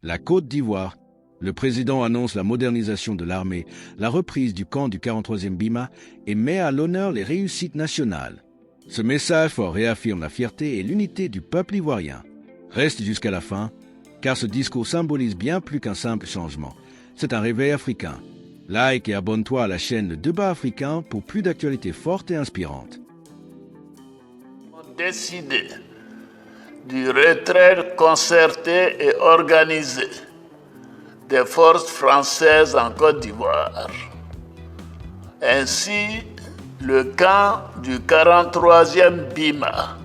La Côte d'Ivoire. Le président annonce la modernisation de l'armée, la reprise du camp du 43e BIMA et met à l'honneur les réussites nationales. Ce message fort réaffirme la fierté et l'unité du peuple ivoirien. Reste jusqu'à la fin, car ce discours symbolise bien plus qu'un simple changement. C'est un réveil africain. Like et abonne-toi à la chaîne Le Débat africain pour plus d'actualités fortes et inspirantes. Décidé du retrait concerté et organisé des forces françaises en Côte d'Ivoire. Ainsi, le camp du 43e BIMA,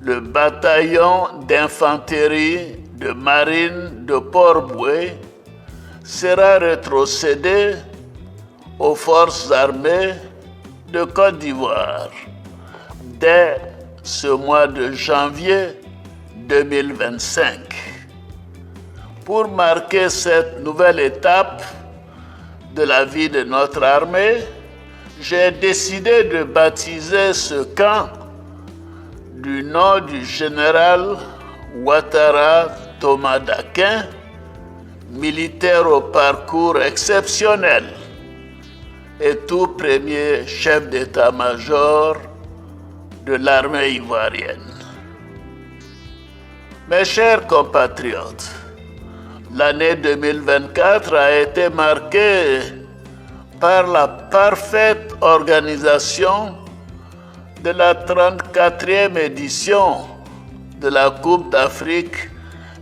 le bataillon d'infanterie de marine de Port-Bouët, sera rétrocédé aux forces armées de Côte d'Ivoire dès ce mois de janvier 2025. Pour marquer cette nouvelle étape de la vie de notre armée, j'ai décidé de baptiser ce camp du nom du général Ouattara Thomas Dakin, militaire au parcours exceptionnel et tout premier chef d'état-major de l'armée ivoirienne. Mes chers compatriotes, l'année 2024 a été marquée par la parfaite organisation de la 34e édition de la Coupe d'Afrique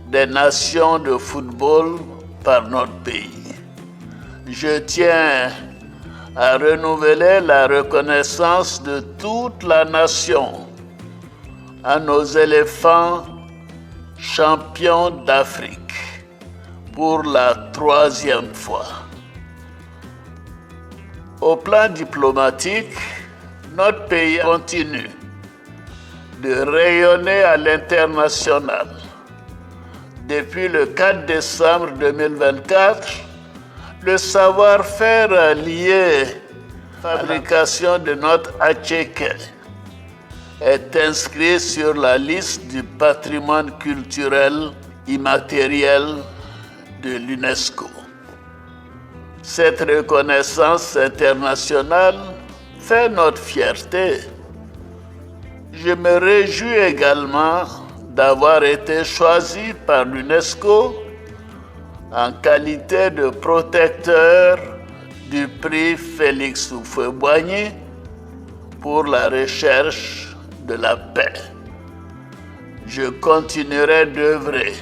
des Nations de football par notre pays. Je tiens à renouveler la reconnaissance de toute la nation à nos éléphants champions d'Afrique pour la 3e fois. Au plan diplomatique, notre pays continue de rayonner à l'international. Depuis le 4 décembre 2024, le savoir-faire lié à la fabrication de notre attiéké est inscrit sur la liste du patrimoine culturel immatériel de l'UNESCO. Cette reconnaissance internationale fait notre fierté. Je me réjouis également d'avoir été choisi par l'UNESCO en qualité de protecteur du prix Félix Houphouët-Boigny pour la recherche de la paix. Je continuerai d'œuvrer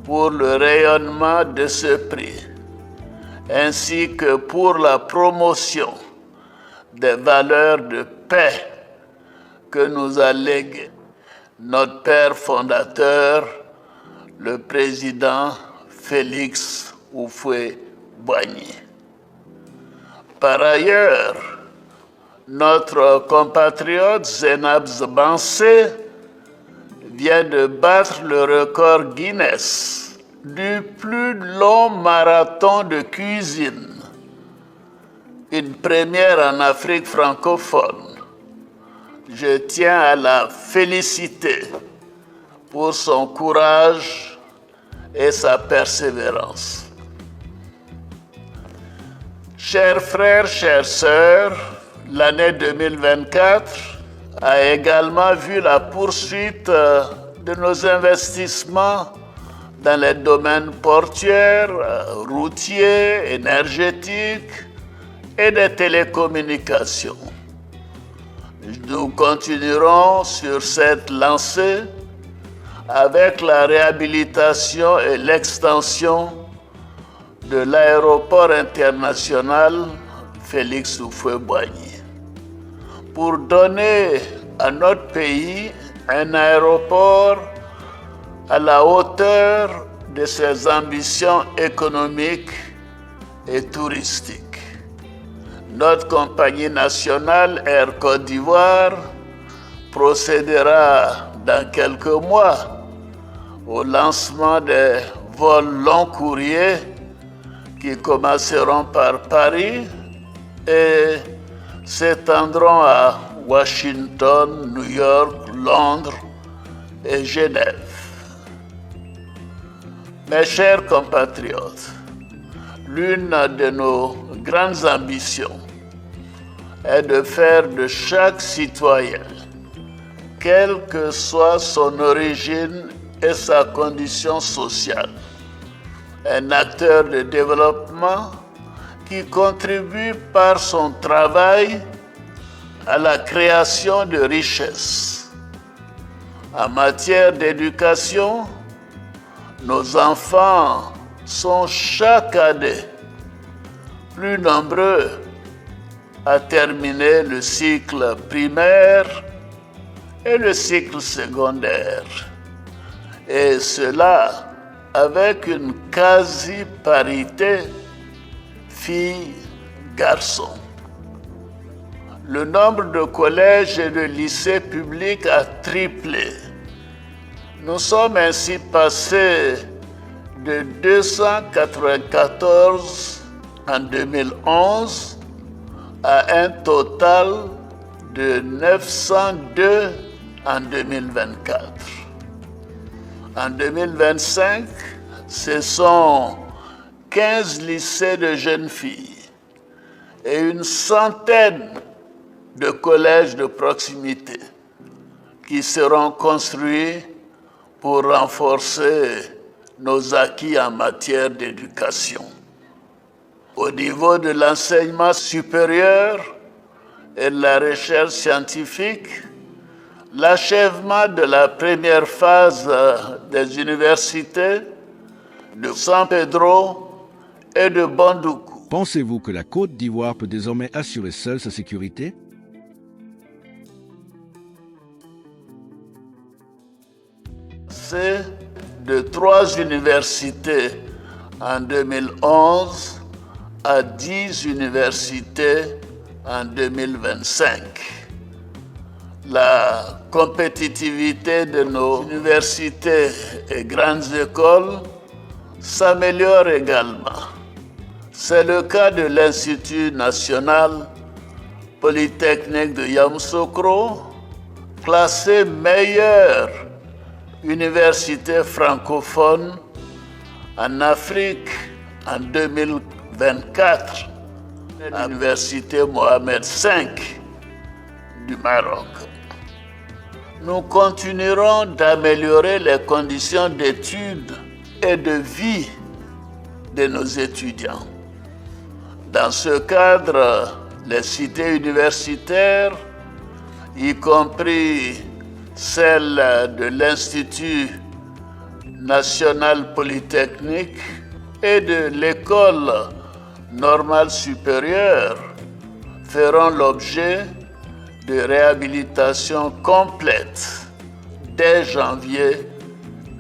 pour le rayonnement de ce prix, ainsi que pour la promotion des valeurs de paix que nous a léguées notre père fondateur, le président Félix Houphouët-Boigny. Par ailleurs, notre compatriote Zénab Bansé vient de battre le record Guinness du plus long marathon de cuisine, une première en Afrique francophone. Je tiens à la féliciter pour son courage et sa persévérance. Chers frères, chères sœurs, l'année 2024 a également vu la poursuite de nos investissements dans les domaines portuaires, routiers, énergétiques et des télécommunications. Nous continuerons sur cette lancée avec la réhabilitation et l'extension de l'aéroport international Félix Houphouët-Boigny pour donner à notre pays un aéroport à la hauteur de ses ambitions économiques et touristiques. Notre compagnie nationale Air Côte d'Ivoire procédera dans quelques mois au lancement des vols long courriers qui commenceront par Paris et s'étendront à Washington, New York, Londres et Genève. Mes chers compatriotes, l'une de nos grandes ambitions est de faire de chaque citoyen, quelle que soit son origine et sa condition sociale, un acteur de développement qui contribue par son travail à la création de richesses. En matière d'éducation, nos enfants sont chaque année plus nombreux à terminer le cycle primaire et le cycle secondaire. Et cela avec une quasi-parité filles-garçons. Le nombre de collèges et de lycées publics a triplé. Nous sommes ainsi passés de 294 en 2011 à un total de 902 en 2024. En 2025, ce sont 15 lycées de jeunes filles et une centaine de collèges de proximité qui seront construits pour renforcer nos acquis en matière d'éducation. Au niveau de l'enseignement supérieur et de la recherche scientifique, l'achèvement de la première phase des universités de San Pedro et de Bandoukou. Pensez-vous que la Côte d'Ivoire peut désormais assurer seule sa sécurité? C'est de 3 universités en 2011 à 10 universités en 2025. La compétitivité de nos universités et grandes écoles s'améliore également. C'est le cas de l'Institut national polytechnique de Yamoussoukro, classé meilleure université francophone en Afrique en 2024, l'Université Mohamed V du Maroc. Nous continuerons d'améliorer les conditions d'études et de vie de nos étudiants. Dans ce cadre, les cités universitaires, y compris celle de l'Institut national polytechnique et de l'École normale supérieure, feront l'objet de réhabilitation complète dès janvier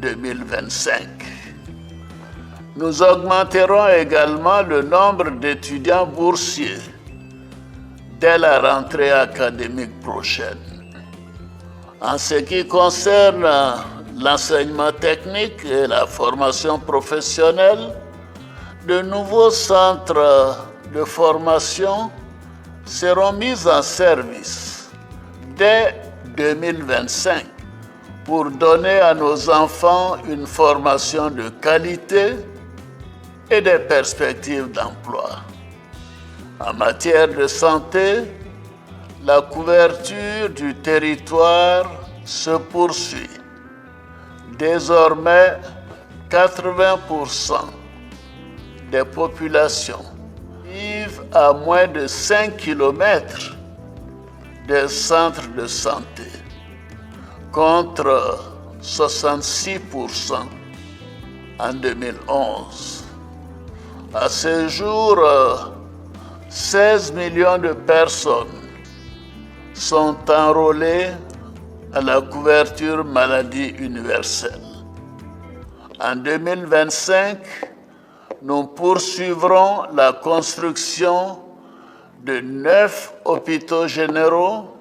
2025. Nous augmenterons également le nombre d'étudiants boursiers dès la rentrée académique prochaine. En ce qui concerne l'enseignement technique et la formation professionnelle, de nouveaux centres de formation seront mis en service dès 2025 pour donner à nos enfants une formation de qualité et des perspectives d'emploi. En matière de santé, la couverture du territoire se poursuit. Désormais, 80% des populations vivent à moins de 5 km des centres de santé, contre 66% en 2011. À ce jour, 16 millions de personnes sont enrôlées à la couverture maladie universelle. En 2025, nous poursuivrons la construction de 9 hôpitaux généraux,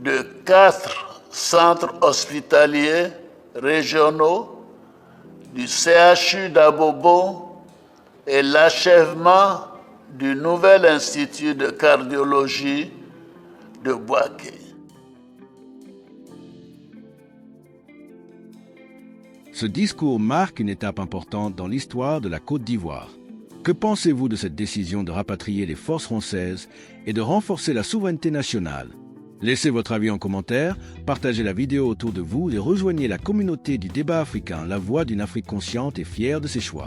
de 4 centres hospitaliers régionaux, du CHU d'Abobo et l'achèvement du nouvel institut de cardiologie de Bouaké. Ce discours marque une étape importante dans l'histoire de la Côte d'Ivoire. Que pensez-vous de cette décision de rapatrier les forces françaises et de renforcer la souveraineté nationale? Laissez votre avis en commentaire, partagez la vidéo autour de vous et rejoignez la communauté du débat africain, la voix d'une Afrique consciente et fière de ses choix.